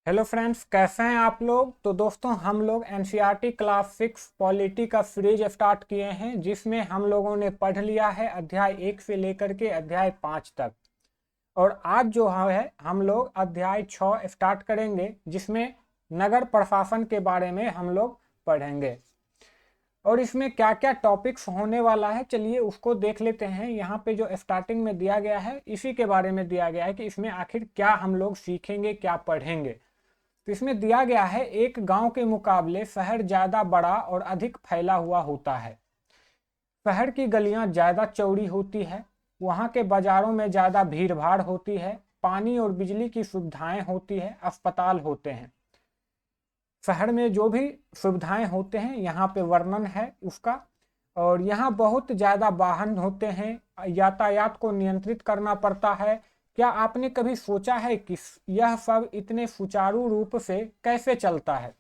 Hello friends, कैसे हैं आप लोग। तो दोस्तों, हम लोग एनसीईआरटी क्लास 6 पॉलिटी का सीरीज स्टार्ट किए हैं, जिसमें हम लोगों ने पढ़ लिया है अध्याय 1 से लेकर के अध्याय 5 तक। और आज जो है हम लोग अध्याय 6 स्टार्ट करेंगे, जिसमें नगर प्रशासन के बारे में हम लोग पढ़ेंगे। और इसमें क्या क्या टॉपिक्स होने वाला है, चलिए उसको देख लेते हैं। यहाँ पे जो स्टार्टिंग में दिया गया है, इसी के बारे में दिया गया है कि इसमें आखिर क्या हम लोग सीखेंगे, क्या पढ़ेंगे। तो इसमें दिया गया है, एक गांव के मुकाबले शहर ज्यादा बड़ा और अधिक फैला हुआ होता है। शहर की गलियां ज्यादा चौड़ी होती है, वहां के बाजारों में ज्यादा भीड़ भाड़ होती है, पानी और बिजली की सुविधाएं होती है, अस्पताल होते हैं। शहर में जो भी सुविधाएं होते हैं यहाँ पे वर्णन है उसका। और यहाँ बहुत ज़्यादा वाहन होते हैं, यातायात को नियंत्रित करना पड़ता है। क्या आपने कभी सोचा है कि यह सब इतने सुचारू रूप से कैसे चलता है।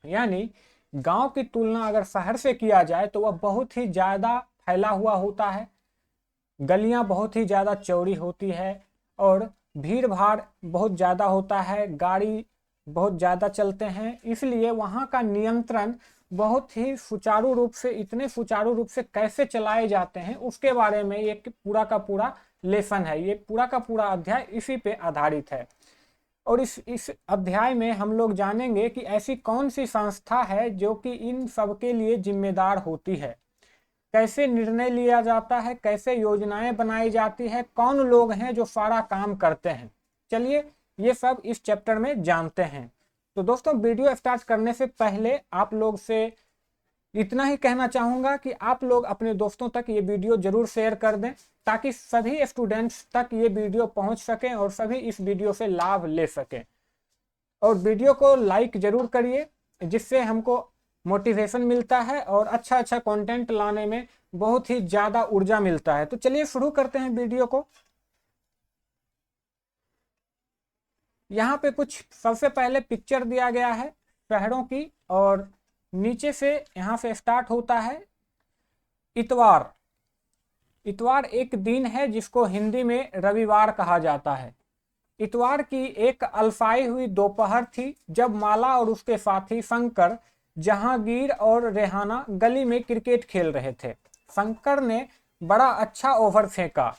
यानी गांव की तुलना अगर शहर से किया जाए तो वह बहुत ही ज़्यादा फैला हुआ होता है, गलियां बहुत ही ज़्यादा चौड़ी होती है और भीड़ भाड़ बहुत ज़्यादा होता है, गाड़ी बहुत ज़्यादा चलते हैं। इसलिए वहाँ का नियंत्रण बहुत ही सुचारू रूप से, इतने सुचारू रूप से कैसे चलाए जाते हैं उसके बारे में ये पूरा का पूरा लेसन है। ये पूरा का पूरा अध्याय इसी पे आधारित है। और इस अध्याय में हम लोग जानेंगे कि ऐसी कौन सी संस्था है जो कि इन सब के लिए जिम्मेदार होती है, कैसे निर्णय लिया जाता है, कैसे योजनाएं बनाई जाती है, कौन लोग हैं जो सारा काम करते हैं। चलिए ये सब इस चैप्टर में जानते हैं। तो दोस्तों, वीडियो स्टार्ट करने से पहले आप लोग से इतना ही कहना चाहूंगा कि आप लोग अपने दोस्तों तक ये वीडियो जरूर शेयर कर दें, ताकि सभी स्टूडेंट्स तक ये वीडियो पहुंच सकें और सभी इस वीडियो से लाभ ले सकें। और वीडियो को लाइक जरूर करिए, जिससे हमको मोटिवेशन मिलता है और अच्छा अच्छा कंटेंट लाने में बहुत ही ज़्यादा ऊर्जा मिलता है। तो चलिए शुरू करते हैं वीडियो को। यहाँ पे कुछ सबसे पहले पिक्चर दिया गया है शहरों की, और नीचे से यहाँ से स्टार्ट होता है इतवार। इतवार एक दिन है जिसको हिंदी में रविवार कहा जाता है। इतवार की एक अलसाई हुई दोपहर थी, जब माला और उसके साथी शंकर, जहांगीर और रेहाना गली में क्रिकेट खेल रहे थे। शंकर ने बड़ा अच्छा ओवर फेंका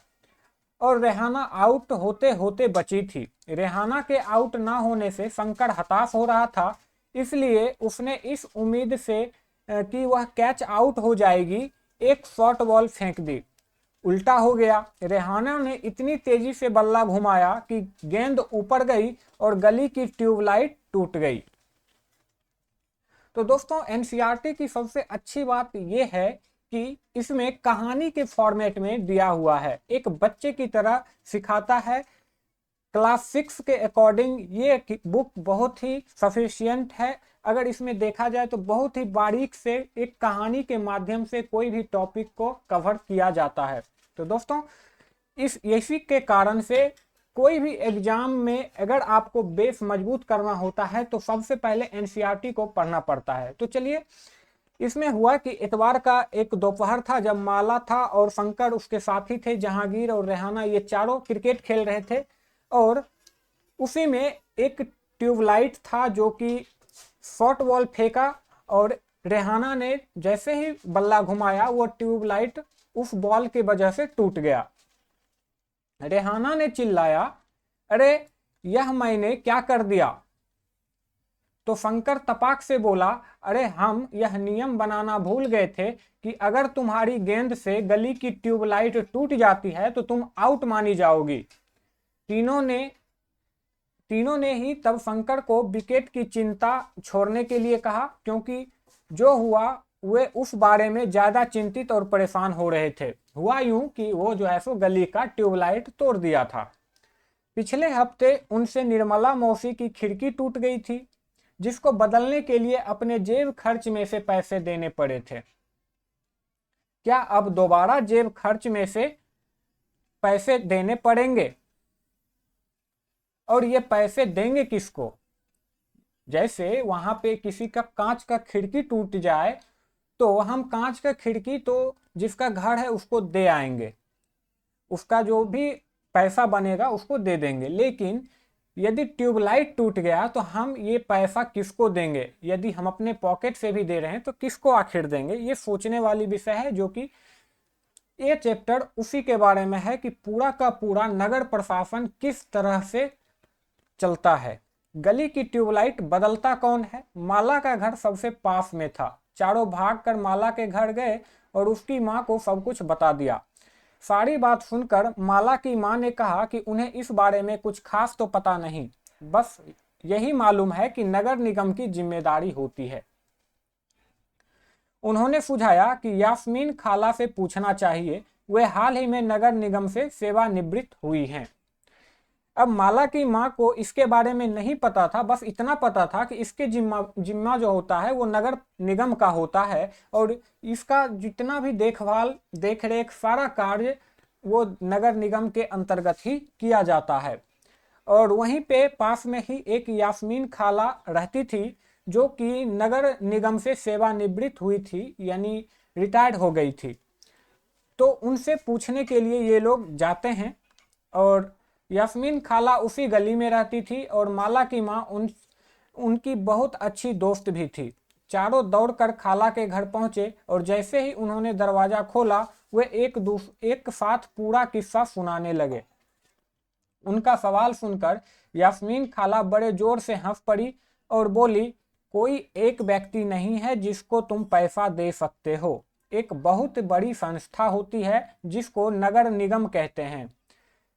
और रेहाना आउट होते होते बची थी। रेहाना के आउट ना होने से शंकर हताश हो रहा था, इसलिए उसने इस उम्मीद से कि वह कैच आउट हो जाएगी, एक शॉर्ट बॉल फेंक दी। उल्टा हो गया। रेहाना ने इतनी तेजी से बल्ला घुमाया कि गेंद ऊपर गई और गली की ट्यूबलाइट टूट गई। तो दोस्तों, एनसीईआरटी की सबसे अच्छी बात यह है कि इसमें कहानी के फॉर्मेट में दिया हुआ है, एक बच्चे की तरह सिखाता है। क्लास 6 के अकॉर्डिंग ये बुक बहुत ही सफिशियंट है। अगर इसमें देखा जाए तो बहुत ही बारीक से एक कहानी के माध्यम से कोई भी टॉपिक को कवर किया जाता है। तो दोस्तों, इसी के कारण से कोई भी एग्जाम में अगर आपको बेस मजबूत करना होता है तो सबसे पहले एनसीईआरटी को पढ़ना पड़ता है। तो चलिए, इसमें हुआ कि इतवार का एक दोपहर था, जब माला था और शंकर उसके साथी थे, जहांगीर और रेहाना, ये चारों क्रिकेट खेल रहे थे। और उसी में एक ट्यूबलाइट था जो कि शॉर्ट बॉल फेंका, और रेहाना ने जैसे ही बल्ला घुमाया वो ट्यूबलाइट उस बॉल की वजह से टूट गया। रेहाना ने चिल्लाया, अरे यह मैंने क्या कर दिया। तो शंकर तपाक से बोला, अरे हम यह नियम बनाना भूल गए थे कि अगर तुम्हारी गेंद से गली की ट्यूबलाइट टूट जाती है तो तुम आउट मानी जाओगी। तीनों ने ही तब शंकर को विकेट की चिंता छोड़ने के लिए कहा, क्योंकि जो हुआ वे उस बारे में ज्यादा चिंतित और परेशान हो रहे थे। हुआ यूं कि वो जो है सो गली का ट्यूबलाइट तोड़ दिया था। पिछले हफ्ते उनसे निर्मला मौसी की खिड़की टूट गई थी, जिसको बदलने के लिए अपने जेब खर्च में से पैसे देने पड़े थे। क्या अब दोबारा जेब खर्च में से पैसे देने पड़ेंगे? और ये पैसे देंगे किसको? जैसे वहां पे किसी का कांच का खिड़की टूट जाए तो हम कांच का खिड़की तो जिसका घर है उसको दे आएंगे, उसका जो भी पैसा बनेगा उसको दे देंगे। लेकिन यदि ट्यूबलाइट टूट गया तो हम ये पैसा किसको देंगे, यदि हम अपने पॉकेट से भी दे रहे हैं तो किसको आखिर देंगे। ये सोचने वाली विषय है, जो कि ये चैप्टर उसी के बारे में है कि पूरा का पूरा नगर प्रशासन किस तरह से चलता है। गली की ट्यूबलाइट बदलता कौन है? माला का घर सबसे पास में था। चारों भागकर माला के घर गए और उसकी माँ को सब कुछ बता दिया। सारी बात सुनकर माला की माँ ने कहा कि उन्हें इस बारे में कुछ खास तो पता नहीं, बस यही मालूम है कि नगर निगम की जिम्मेदारी होती है। उन्होंने सुझाया कि यास्मीन खाला से पूछना चाहिए, वे हाल ही में नगर निगम से सेवानिवृत्त हुई हैं। अब माला की माँ को इसके बारे में नहीं पता था, बस इतना पता था कि इसके जिम्मा जो होता है वो नगर निगम का होता है और इसका जितना भी देखभाल देखरेख सारा कार्य वो नगर निगम के अंतर्गत ही किया जाता है। और वहीं पे पास में ही एक यास्मीन खाला रहती थी, जो कि नगर निगम से सेवानिवृत्त हुई थी, यानी रिटायर्ड हो गई थी। तो उनसे पूछने के लिए ये लोग जाते हैं और यास्मीन खाला उसी गली में रहती थी और माला की माँ उनकी बहुत अच्छी दोस्त भी थी। चारों दौड़कर खाला के घर पहुंचे और जैसे ही उन्होंने दरवाजा खोला वे एक साथ पूरा किस्सा सुनाने लगे। उनका सवाल सुनकर यास्मीन खाला बड़े जोर से हंस पड़ी और बोली, कोई एक व्यक्ति नहीं है जिसको तुम पैसा दे सकते हो। एक बहुत बड़ी संस्था होती है जिसको नगर निगम कहते हैं।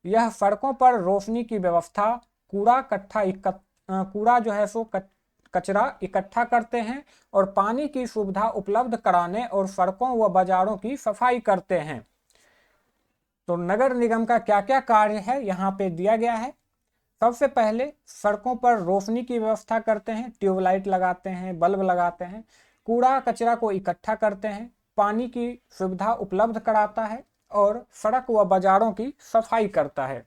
यह सड़कों पर रोशनी की व्यवस्था, कूड़ा जो है सो कचरा इकट्ठा करते हैं और पानी की सुविधा उपलब्ध कराने और सड़कों व बाजारों की सफाई करते हैं। तो नगर निगम का क्या क्या कार्य है यहाँ पे दिया गया है। सबसे पहले सड़कों पर रोशनी की व्यवस्था करते हैं, ट्यूबलाइट लगाते हैं, बल्ब लगाते हैं, कूड़ा कचरा को इकट्ठा करते हैं, पानी की सुविधा उपलब्ध कराता है और सड़क व बाजारों की सफाई करता है।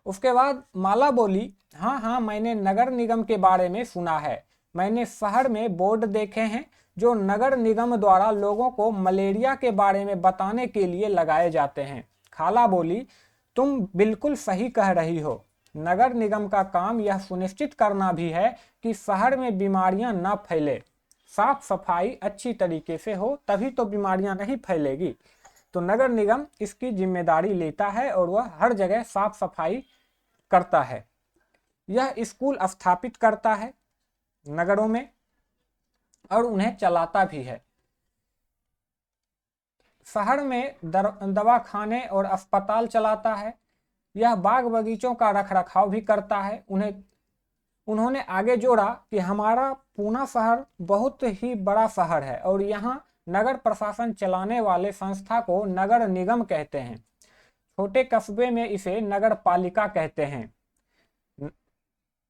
उसके बाद माला बोली, हाँ हाँ, मैंने नगर निगम के बारे में सुना है। मैंने शहर में बोर्ड देखे हैं जो नगर निगम द्वारा लोगों को मलेरिया के बारे में बताने के लिए लगाए जाते हैं। खाला बोली, तुम बिल्कुल सही कह रही हो। नगर निगम का काम यह सुनिश्चित करना भी है कि शहर में बीमारियां न फैले। साफ सफाई अच्छी तरीके से हो तभी तो बीमारियां नहीं फैलेगी। तो नगर निगम इसकी जिम्मेदारी लेता है और वह हर जगह साफ सफाई करता है। यह स्कूल स्थापित करता है नगरों में और उन्हें चलाता भी है। शहर में दवाखाने और अस्पताल चलाता है। यह बाग बगीचों का रखरखाव भी करता है। उन्होंने आगे जोड़ा कि हमारा पूना शहर बहुत ही बड़ा शहर है और यहाँ नगर प्रशासन चलाने वाले संस्था को नगर निगम कहते हैं। छोटे कस्बे में इसे नगर पालिका कहते हैं।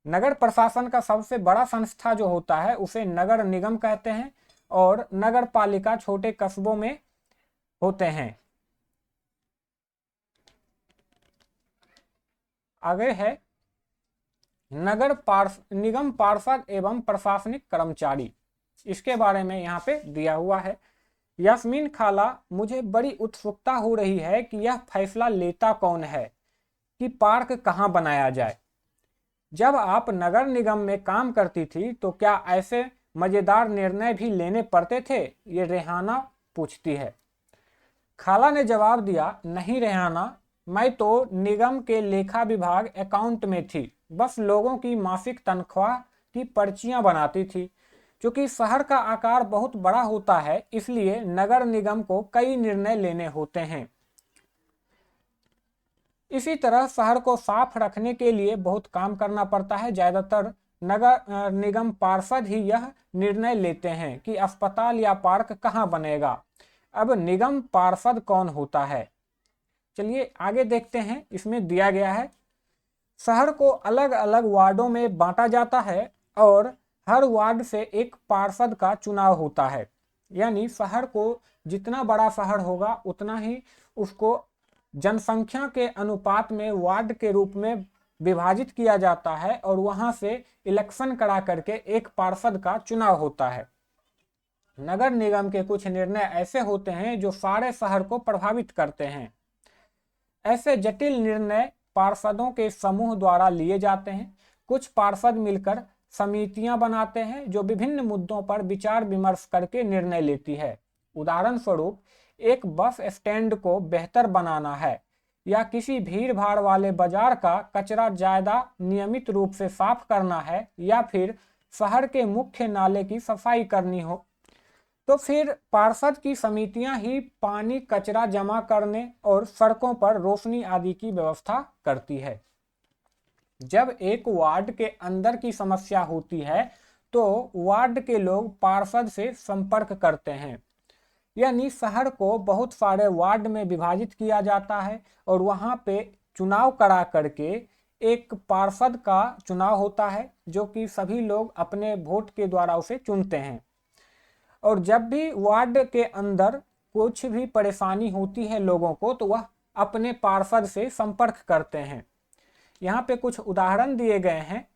नगर प्रशासन का सबसे बड़ा संस्था जो होता है उसे नगर निगम कहते हैं और नगर पालिका छोटे कस्बों में होते हैं। आगे है निगम पार्षद एवं प्रशासनिक कर्मचारी। इसके बारे में यहाँ पे दिया हुआ है। यास्मीन खाला, मुझे बड़ी उत्सुकता हो रही है कि यह फैसला लेता कौन है कि पार्क कहाँ बनाया जाए। जब आप नगर निगम में काम करती थी तो क्या ऐसे मजेदार निर्णय भी लेने पड़ते थे? ये रेहाना पूछती है। खाला ने जवाब दिया, नहीं रेहाना, मैं तो निगम के लेखा विभाग अकाउंट में थी, बस लोगों की मासिक तनख्वाह की पर्चियां बनाती थी। क्योंकि शहर का आकार बहुत बड़ा होता है इसलिए नगर निगम को कई निर्णय लेने होते हैं। इसी तरह शहर को साफ रखने के लिए बहुत काम करना पड़ता है। ज्यादातर नगर निगम पार्षद ही यह निर्णय लेते हैं कि अस्पताल या पार्क कहाँ बनेगा। अब निगम पार्षद कौन होता है, चलिए आगे देखते हैं। इसमें दिया गया है, शहर को अलग अलग वार्डों में बांटा जाता है और हर वार्ड से एक पार्षद का चुनाव होता है। यानी शहर को जितना बड़ा शहर होगा उतना ही उसको जनसंख्या के अनुपात में वार्ड के रूप में विभाजित किया जाता है और वहां से इलेक्शन करा करके एक पार्षद का चुनाव होता है। नगर निगम के कुछ निर्णय ऐसे होते हैं जो सारे शहर को प्रभावित करते हैं। ऐसे जटिल निर्णय पार्षदों के समूह द्वारा लिए जाते हैं। कुछ पार्षद मिलकर समितियां बनाते हैं जो विभिन्न मुद्दों पर विचार विमर्श करके निर्णय लेती है। उदाहरण स्वरूप, एक बस स्टैंड को बेहतर बनाना है, या किसी भीड़ भाड़ वाले बाजार का कचरा ज्यादा नियमित रूप से साफ करना है, या फिर शहर के मुख्य नाले की सफाई करनी हो, तो फिर पार्षद की समितियां ही पानी, कचरा जमा करने और सड़कों पर रोशनी आदि की व्यवस्था करती है। जब एक वार्ड के अंदर की समस्या होती है तो वार्ड के लोग पार्षद से संपर्क करते हैं, यानी शहर को बहुत सारे वार्ड में विभाजित किया जाता है और वहां पे चुनाव करा करके एक पार्षद का चुनाव होता है जो कि सभी लोग अपने वोट के द्वारा उसे चुनते हैं। और जब भी वार्ड के अंदर कुछ भी परेशानी होती है लोगों को, तो वह अपने पार्षद से संपर्क करते हैं। यहाँ पे कुछ उदाहरण दिए गए हैं,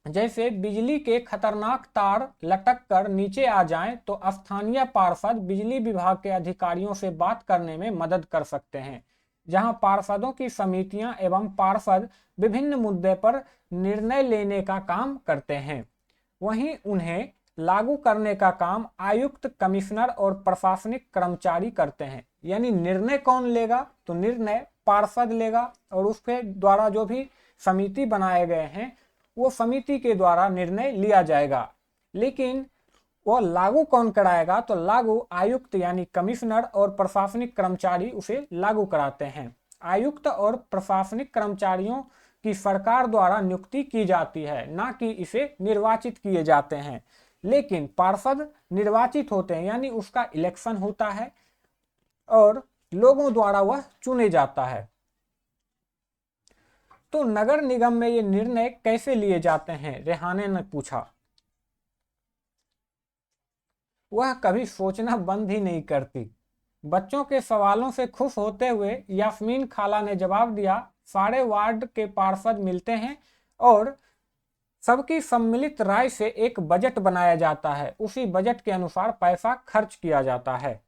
जैसे बिजली के खतरनाक तार लटक कर नीचे आ जाएं तो स्थानीय पार्षद बिजली विभाग के अधिकारियों से बात करने में मदद कर सकते हैं, जहां पार्षदों की समितियां एवं पार्षद विभिन्न मुद्दे पर निर्णय लेने का काम करते हैं। वहीं उन्हें लागू करने का काम आयुक्त, कमिश्नर और प्रशासनिक कर्मचारी करते हैं। यानी निर्णय कौन लेगा, तो निर्णय पार्षद लेगा और उसके द्वारा जो भी समिति बनाए गए हैं वो समिति के द्वारा निर्णय लिया जाएगा। लेकिन वो लागू कौन कराएगा, तो लागू आयुक्त यानी कमिश्नर और प्रशासनिक कर्मचारी उसे लागू कराते हैं। आयुक्त और प्रशासनिक कर्मचारियों की सरकार द्वारा नियुक्ति की जाती है, ना कि इसे निर्वाचित किए जाते हैं। लेकिन पार्षद निर्वाचित होते हैं, यानी उसका इलेक्शन होता है और लोगों द्वारा वह चुने जाता है। तो नगर निगम में ये निर्णय कैसे लिए जाते हैं, रेहाने ने पूछा। वह कभी सोचना बंद ही नहीं करती। बच्चों के सवालों से खुश होते हुए यास्मीन खाला ने जवाब दिया, सारे वार्ड के पार्षद मिलते हैं और सबकी सम्मिलित राय से एक बजट बनाया जाता है। उसी बजट के अनुसार पैसा खर्च किया जाता है।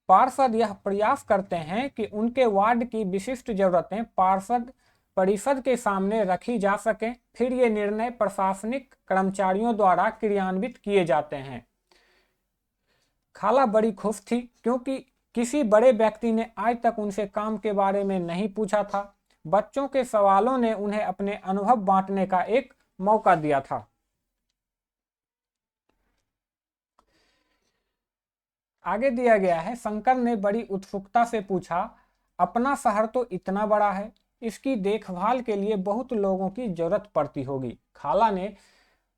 पार्षद यह प्रयास करते हैं कि उनके वार्ड की विशिष्ट जरूरतें पार्षद परिषद के सामने रखी जा सकें। फिर ये निर्णय प्रशासनिक कर्मचारियों द्वारा क्रियान्वित किए जाते हैं। खाला बड़ी खुश थी क्योंकि किसी बड़े व्यक्ति ने आज तक उनसे काम के बारे में नहीं पूछा था। बच्चों के सवालों ने उन्हें अपने अनुभव बांटने का एक मौका दिया था। आगे दिया गया है, शंकर ने बड़ी उत्सुकता से पूछा, अपना शहर तो इतना बड़ा है, इसकी देखभाल के लिए बहुत लोगों की जरूरत पड़ती होगी। खाला ने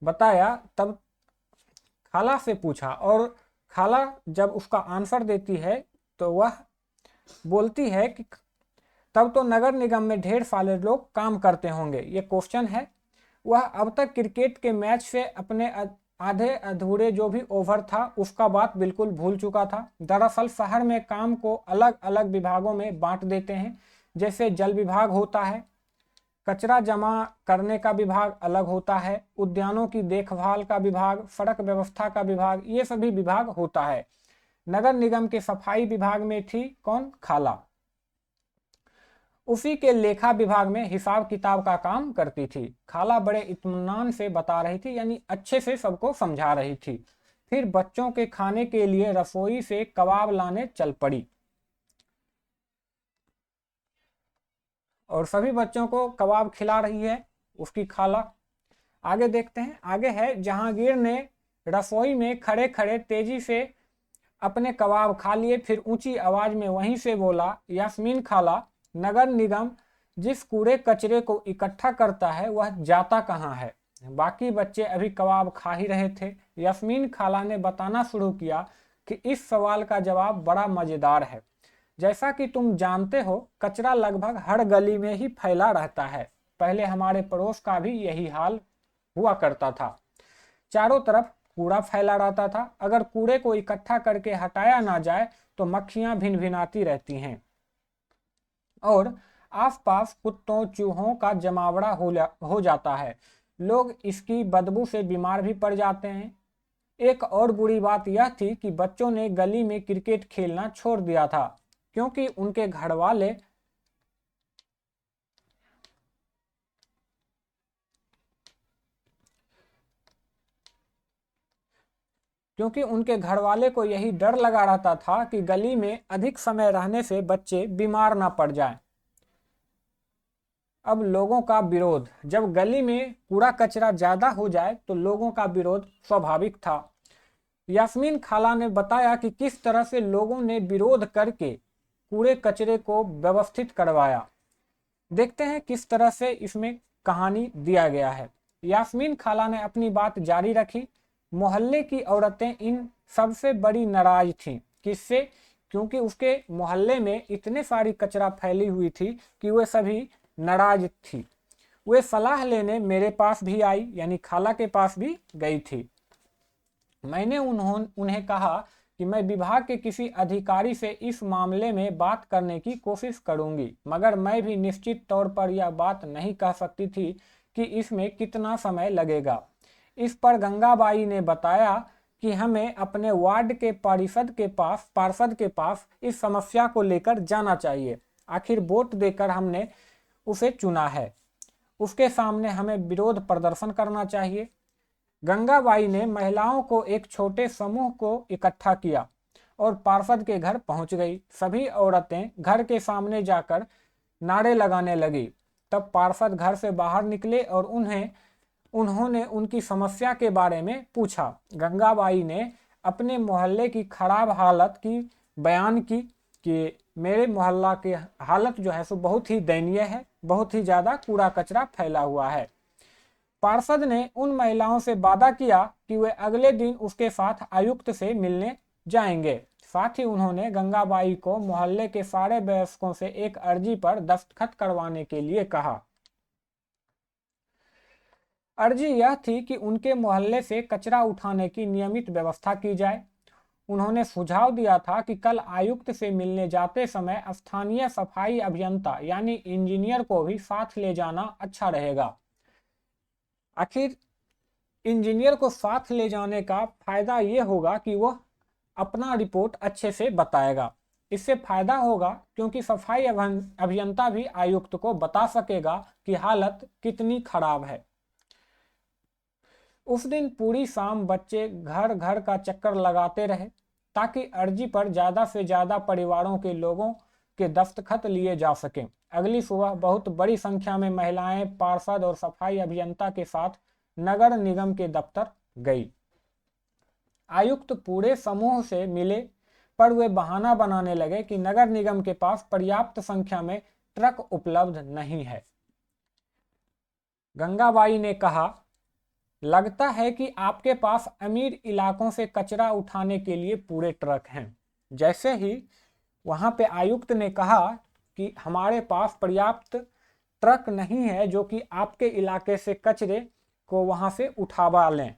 बताया। तब खाला से पूछा और खाला जब उसका आंसर देती है तो वह बोलती है कि तब तो नगर निगम में ढेर सारे लोग काम करते होंगे। ये क्वेश्चन है। वह अब तक क्रिकेट के मैच से अपने आधे अधूरे जो भी ओवर था उसका बात बिल्कुल भूल चुका था। दरअसल शहर में काम को अलग अलग विभागों में बांट देते हैं। जैसे जल विभाग होता है, कचरा जमा करने का विभाग अलग होता है, उद्यानों की देखभाल का विभाग, सड़क व्यवस्था का विभाग, ये सभी विभाग होता है। नगर निगम के सफाई विभाग में थी कौन? खाला। उसी के लेखा विभाग में हिसाब किताब का काम करती थी। खाला बड़े इत्मीनान से बता रही थी, यानी अच्छे से सबको समझा रही थी। फिर बच्चों के खाने के लिए रसोई से कबाब लाने चल पड़ी और सभी बच्चों को कबाब खिला रही है उसकी खाला। आगे देखते हैं। आगे है, जहांगीर ने रसोई में खड़े खड़े तेजी से अपने कबाब खा लिए। फिर ऊंची आवाज में वहीं से बोला, यास्मीन खाला, नगर निगम जिस कूड़े कचरे को इकट्ठा करता है वह जाता कहाँ है? बाकी बच्चे अभी कबाब खा ही रहे थे। यास्मीन खाला ने बताना शुरू किया कि इस सवाल का जवाब बड़ा मजेदार है। जैसा कि तुम जानते हो, कचरा लगभग हर गली में ही फैला रहता है। पहले हमारे पड़ोस का भी यही हाल हुआ करता था। चारों तरफ कूड़ा फैला रहता था। अगर कूड़े को इकट्ठा करके हटाया ना जाए तो मक्खियां भिनभिनाती रहती हैं और आसपास कुत्तों चूहों का जमावड़ा हो जाता है। लोग इसकी बदबू से बीमार भी पड़ जाते हैं। एक और बुरी बात यह थी कि बच्चों ने गली में क्रिकेट खेलना छोड़ दिया था, क्योंकि उनके घर वाले को यही डर लगा रहता था कि गली में अधिक समय रहने से बच्चे बीमार ना पड़ जाएं। अब लोगों का विरोध। जब गली में कूड़ा कचरा ज्यादा हो जाए तो लोगों का विरोध स्वाभाविक था। यास्मीन खाला ने बताया कि किस तरह से लोगों ने विरोध करके कूड़े कचरे को व्यवस्थित करवाया। देखते हैं किस तरह से इसमें कहानी दिया गया है। यास्मीन खाला ने अपनी बात जारी रखी। मोहल्ले की औरतें इन सबसे बड़ी नाराज थीं। किससे? क्योंकि उसके मोहल्ले में इतने सारी कचरा फैली हुई थी कि वे सभी नाराज थी। वे सलाह लेने मेरे पास भी आई, यानी खाला के पास भी गई थी। मैंने उन्हें कहा कि मैं विभाग के किसी अधिकारी से इस मामले में बात करने की कोशिश करूंगी, मगर मैं भी निश्चित तौर पर यह बात नहीं कह सकती थी कि इसमें कितना समय लगेगा। इस पर गंगाबाई ने बताया कि हमें अपने वार्ड के पार्षद के पास इस समस्या को लेकर जाना चाहिए। आखिर वोट देकर हमने उसे चुना है, उसके सामने हमें विरोध प्रदर्शन करना चाहिए। गंगाबाई ने महिलाओं को एक छोटे समूह को इकट्ठा किया और पार्षद के घर पहुंच गई। सभी औरतें घर के सामने जाकर नारे लगाने लगी। तब पार्षद घर से बाहर निकले और उन्होंने उनकी समस्या के बारे में पूछा। गंगाबाई ने अपने मोहल्ले की खराब हालत की बयान की कि मेरे मोहल्ला की हालत जो है सो बहुत ही दयनीय है, बहुत ही ज़्यादा कूड़ा कचरा फैला हुआ है। पार्षद ने उन महिलाओं से वादा किया कि वे अगले दिन उसके साथ आयुक्त से मिलने जाएंगे। साथ ही उन्होंने गंगाबाई को मोहल्ले के सारे वयस्कों से एक अर्जी पर दस्तखत करवाने के लिए कहा। अर्जी यह थी कि उनके मोहल्ले से कचरा उठाने की नियमित व्यवस्था की जाए। उन्होंने सुझाव दिया था कि कल आयुक्त से मिलने जाते समय स्थानीय सफाई अभियंता यानी इंजीनियर को भी साथ ले जाना अच्छा रहेगा। आखिर इंजीनियर को साथ ले जाने का फायदा ये होगा कि वह अपना रिपोर्ट अच्छे से बताएगा। इससे फायदा होगा क्योंकि सफाई अभियंता भी आयुक्त को बता सकेगा कि हालत कितनी खराब है। उस दिन पूरी शाम बच्चे घर घर का चक्कर लगाते रहे ताकि अर्जी पर ज्यादा से ज्यादा परिवारों के लोगों के दस्तखत लिए जा सकें। अगली सुबह बहुत बड़ी संख्या में महिलाएं पार्षद और सफाई अभियंता के साथ नगर निगम के दफ्तर गई। आयुक्त पूरे समूह से मिले, पर वे बहाना बनाने लगे कि नगर निगम के पास पर्याप्त संख्या में ट्रक उपलब्ध नहीं है। गंगाबाई ने कहा, लगता है कि आपके पास अमीर इलाकों से कचरा उठाने के लिए पूरे ट्रक हैं। जैसे ही वहां पे आयुक्त ने कहा कि हमारे पास पर्याप्त ट्रक नहीं है जो कि आपके इलाके से कचरे को वहां से उठावा लें,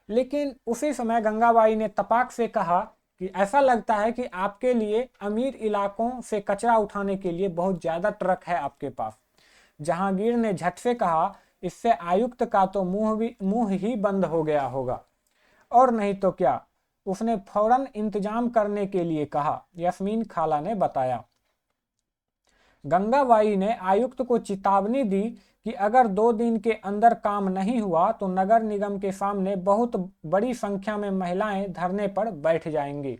लेकिन उसी समय गंगाबाई ने तपाक से कहा कि ऐसा लगता है कि आपके लिए अमीर इलाकों से कचरा उठाने के लिए बहुत ज्यादा ट्रक है आपके पास। जहांगीर ने झट से कहा, इससे आयुक्त का तो मुंह ही बंद हो गया होगा। और नहीं तो क्या, उसने फौरन इंतजाम करने के लिए कहा, यास्मीन खाला ने बताया। गंगाबाई ने आयुक्त को चेतावनी दी कि अगर 2 दिन के अंदर काम नहीं हुआ तो नगर निगम के सामने बहुत बड़ी संख्या में महिलाएं धरने पर बैठ जाएंगी।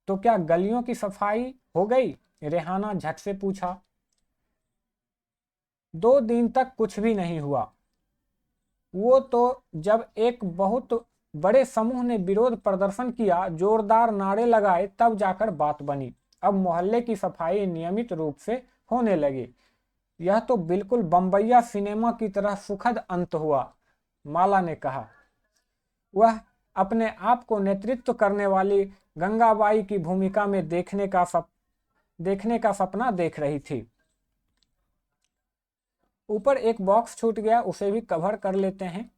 तो क्या गलियों की सफाई हो गई? रेहाना झट से पूछा। 2 दिन तक कुछ भी नहीं हुआ। वो तो जब एक बहुत बड़े समूह ने विरोध प्रदर्शन किया, जोरदार नारे लगाए, तब जाकर बात बनी। अब मोहल्ले की सफाई नियमित रूप से होने लगी। यह तो बिल्कुल बम्बैया सिनेमा की तरह सुखद अंत हुआ, माला ने कहा। वह अपने आप को नेतृत्व करने वाली गंगाबाई की भूमिका में देखने का सपना देख रही थी। ऊपर एक बॉक्स छूट गया, उसे भी कवर कर लेते हैं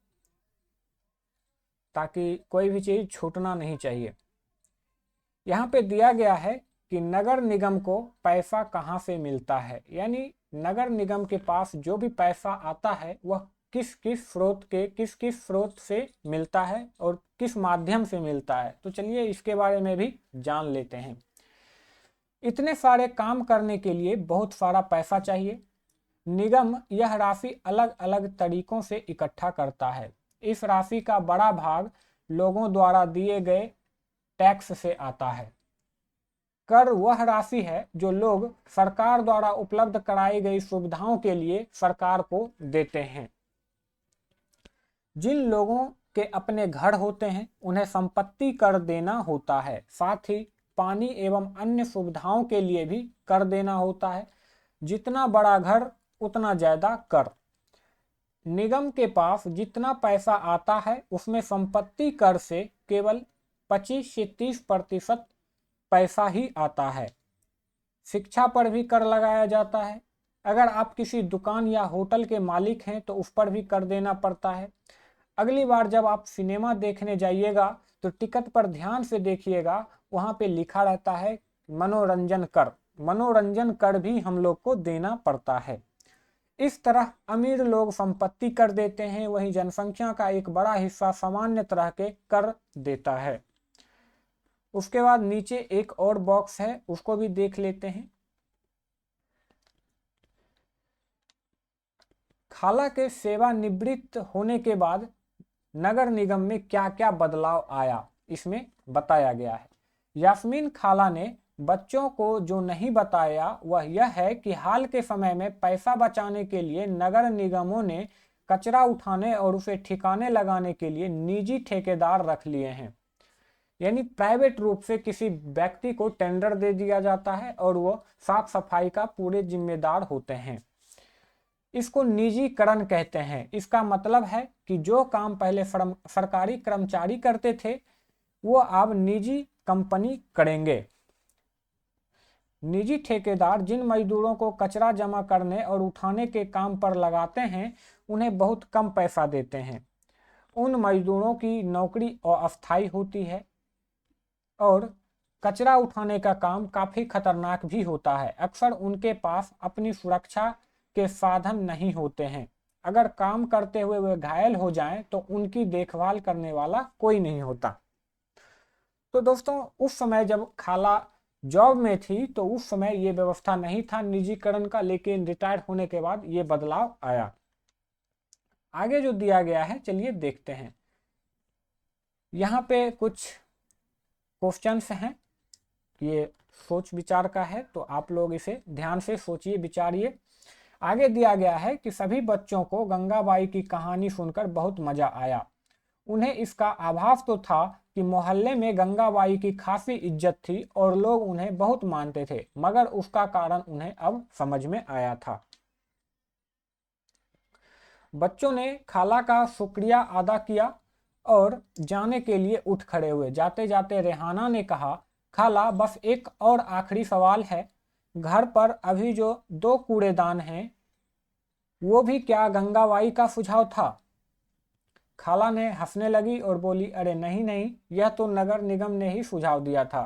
ताकि कोई भी चीज छूटना नहीं चाहिए। यहाँ पे दिया गया है कि नगर निगम को पैसा कहाँ से मिलता है, यानी नगर निगम के पास जो भी पैसा आता है वह किस किस स्रोत से मिलता है और किस माध्यम से मिलता है। तो चलिए इसके बारे में भी जान लेते हैं। इतने सारे काम करने के लिए बहुत सारा पैसा चाहिए। निगम यह राशि अलग अलग तरीकों से इकट्ठा करता है। इस राशि का बड़ा भाग लोगों द्वारा दिए गए टैक्स से आता है। कर वह राशि है जो लोग सरकार द्वारा उपलब्ध कराई गई सुविधाओं के लिए सरकार को देते हैं। जिन लोगों के अपने घर होते हैं उन्हें संपत्ति कर देना होता है। साथ ही पानी एवं अन्य सुविधाओं के लिए भी कर देना होता है। जितना बड़ा घर उतना ज्यादा कर। निगम के पास जितना पैसा आता है उसमें संपत्ति कर से केवल 25 से 30% पैसा ही आता है। शिक्षा पर भी कर लगाया जाता है। अगर आप किसी दुकान या होटल के मालिक हैं तो उस पर भी कर देना पड़ता है। अगली बार जब आप सिनेमा देखने जाइएगा तो टिकट पर ध्यान से देखिएगा, वहां पे लिखा रहता है मनोरंजन कर। मनोरंजन कर भी हम लोग को देना पड़ता है। इस तरह अमीर लोग संपत्ति कर देते हैं, वहीं जनसंख्या का एक बड़ा हिस्सा सामान्य तरह के कर देता है। उसके बाद नीचे एक और बॉक्स है, उसको भी देख लेते हैं। खाला के सेवानिवृत्त होने के बाद नगर निगम में क्या क्या बदलाव आया, इसमें बताया गया है। यास्मीन खाला ने बच्चों को जो नहीं बताया वह यह है कि हाल के समय में पैसा बचाने के लिए नगर निगमों ने कचरा उठाने और उसे ठिकाने लगाने के लिए निजी ठेकेदार रख लिए हैं। यानी प्राइवेट रूप से किसी व्यक्ति को टेंडर दे दिया जाता है और वो साफ सफाई का पूरे जिम्मेदार होते हैं। इसको निजीकरण कहते हैं। इसका मतलब है कि जो काम पहले सरकारी कर्मचारी करते थे वो अब निजी कंपनी करेंगे। निजी ठेकेदार जिन मजदूरों को कचरा जमा करने और उठाने के काम पर लगाते हैं उन्हें बहुत कम पैसा देते हैं। उन मजदूरों की नौकरी अस्थायी होती है और कचरा उठाने का काम काफी खतरनाक भी होता है। अक्सर उनके पास अपनी सुरक्षा के साधन नहीं होते हैं। अगर काम करते हुए वे घायल हो जाएं तो उनकी देखभाल करने वाला कोई नहीं होता। तो दोस्तों उस समय जब खाला जॉब में थी तो उस समय ये व्यवस्था नहीं था निजीकरण का, लेकिन रिटायर होने के बाद ये बदलाव आया। आगे जो दिया गया है चलिए देखते हैं। यहाँ पे कुछ क्वेश्चंस हैं, ये सोच विचार का है तो आप लोग इसे ध्यान से सोचिए विचारिए। आगे दिया गया है कि सभी बच्चों को गंगाबाई की कहानी सुनकर बहुत मजा आया। उन्हें इसका आभास तो था कि मोहल्ले में गंगाबाई की खासी इज्जत थी और लोग उन्हें बहुत मानते थे, मगर उसका कारण उन्हें अब समझ में आया था। बच्चों ने खाला का शुक्रिया अदा किया और जाने के लिए उठ खड़े हुए। जाते जाते रेहाना ने कहा, खाला बस एक और आखिरी सवाल है, घर पर अभी जो 2 कूड़ेदान हैं वो भी क्या गंगाबाई का सुझाव था? खाला ने हंसने लगी और बोली, अरे नहीं नहीं, यह तो नगर निगम ने ही सुझाव दिया था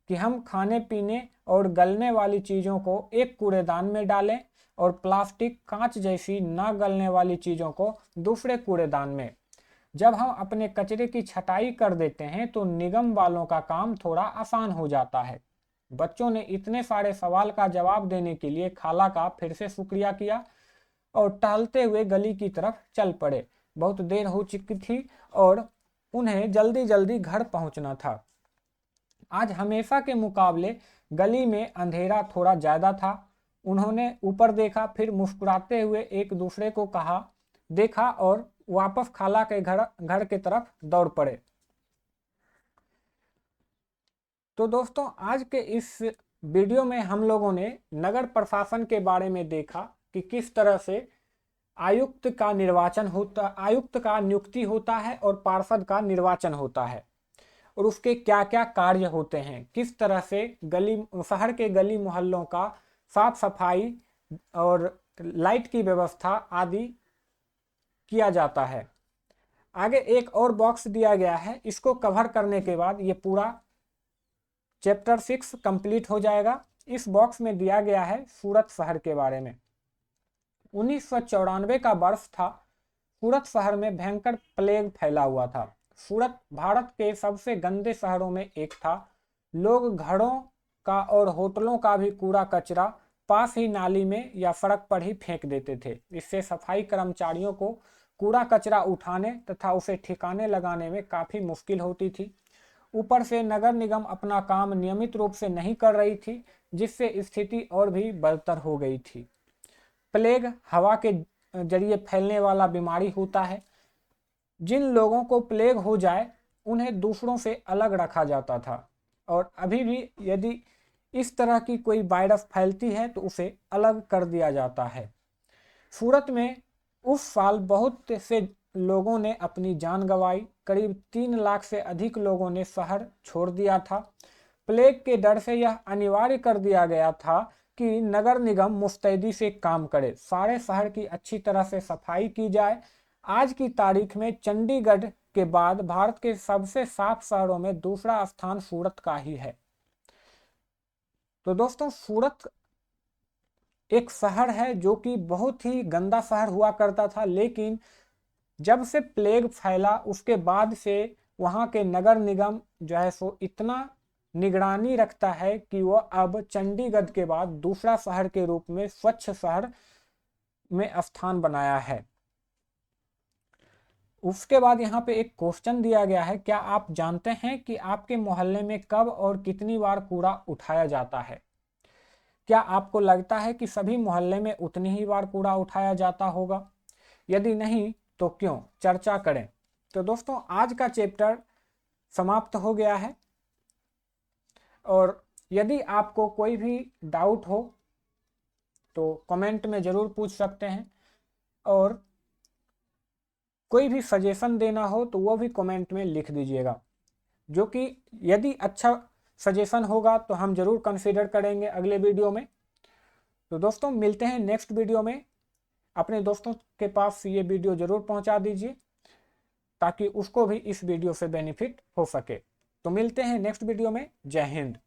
कि हम खाने पीने और गलने वाली चीजों को एक कूड़ेदान में डालें और प्लास्टिक कांच जैसी ना गलने वाली चीजों को दूसरे कूड़ेदान में। जब हम अपने कचरे की छटाई कर देते हैं तो निगम वालों का काम थोड़ा आसान हो जाता है। बच्चों ने इतने सारे सवाल का जवाब देने के लिए खाला का फिर से शुक्रिया किया और टहलते हुए गली की तरफ चल पड़े। बहुत देर हो चुकी थी और उन्हें जल्दी जल्दी घर पहुंचना था। आज हमेशा के मुकाबले गली में अंधेरा थोड़ा ज्यादा था। उन्होंने ऊपर देखा, फिर मुस्कुराते हुए एक दूसरे को देखा और वापस खाला के घर के तरफ दौड़ पड़े। तो दोस्तों आज के इस वीडियो में हम लोगों ने नगर प्रशासन के बारे में देखा कि किस तरह से आयुक्त का नियुक्ति होता है और पार्षद का निर्वाचन होता है और उसके क्या क्या कार्य होते हैं, किस तरह से शहर के गली मोहल्लों का साफ सफाई और लाइट की व्यवस्था आदि किया जाता है। आगे एक और बॉक्स दिया गया है, इसको कवर करने के बाद ये पूरा चैप्टर 6 कंप्लीट हो जाएगा। इस बॉक्स में दिया गया है सूरत शहर के बारे में। 1994 का वर्ष था। सूरत शहर में भयंकर प्लेग फैला हुआ था। सूरत भारत के सबसे गंदे शहरों में एक था। लोग घरों का और होटलों का भी कूड़ा कचरा पास ही नाली में या सड़क पर ही फेंक देते थे। इससे सफाई कर्मचारियों को कूड़ा कचरा उठाने तथा उसे ठिकाने लगाने में काफ़ी मुश्किल होती थी। ऊपर से नगर निगम अपना काम नियमित रूप से नहीं कर रही थी, जिससे स्थिति और भी बदतर हो गई थी। प्लेग हवा के जरिए फैलने वाला बीमारी होता है। जिन लोगों को प्लेग हो जाए उन्हें दूसरों से अलग रखा जाता था, और अभी भी यदि इस तरह की कोई वायरस फैलती है तो उसे अलग कर दिया जाता है। सूरत में उस साल बहुत से लोगों ने अपनी जान गंवाई। करीब 3 लाख से अधिक लोगों ने शहर छोड़ दिया था। प्लेग के डर से यह अनिवार्य कर दिया गया था कि नगर निगम मुस्तैदी से काम करे, सारे शहर की अच्छी तरह से सफाई की जाए। आज की तारीख में चंडीगढ़ के बाद भारत के सबसे साफ शहरों में दूसरा स्थान सूरत का ही है। तो दोस्तों, सूरत एक शहर है जो कि बहुत ही गंदा शहर हुआ करता था, लेकिन जब से प्लेग फैला उसके बाद से वहाँ के नगर निगम जो है सो इतना निगरानी रखता है कि वो अब चंडीगढ़ के बाद दूसरा शहर के रूप में स्वच्छ शहर में स्थान बनाया है। उसके बाद यहाँ पे एक क्वेश्चन दिया गया है, क्या आप जानते हैं कि आपके मोहल्ले में कब और कितनी बार कूड़ा उठाया जाता है? क्या आपको लगता है कि सभी मोहल्ले में उतनी ही बार कूड़ा उठाया जाता होगा? यदि नहीं तो क्यों? चर्चा करें। तो दोस्तों, आज का चैप्टर समाप्त हो गया है, और यदि आपको कोई भी डाउट हो तो कमेंट में ज़रूर पूछ सकते हैं, और कोई भी सजेशन देना हो तो वो भी कमेंट में लिख दीजिएगा, जो कि यदि अच्छा सजेशन होगा तो हम ज़रूर कंसीडर करेंगे अगले वीडियो में। तो दोस्तों, मिलते हैं नेक्स्ट वीडियो में। अपने दोस्तों के पास ये वीडियो ज़रूर पहुंचा दीजिए ताकि उसको भी इस वीडियो से बेनिफिट हो सके। तो मिलते हैं नेक्स्ट वीडियो में। जय हिंद।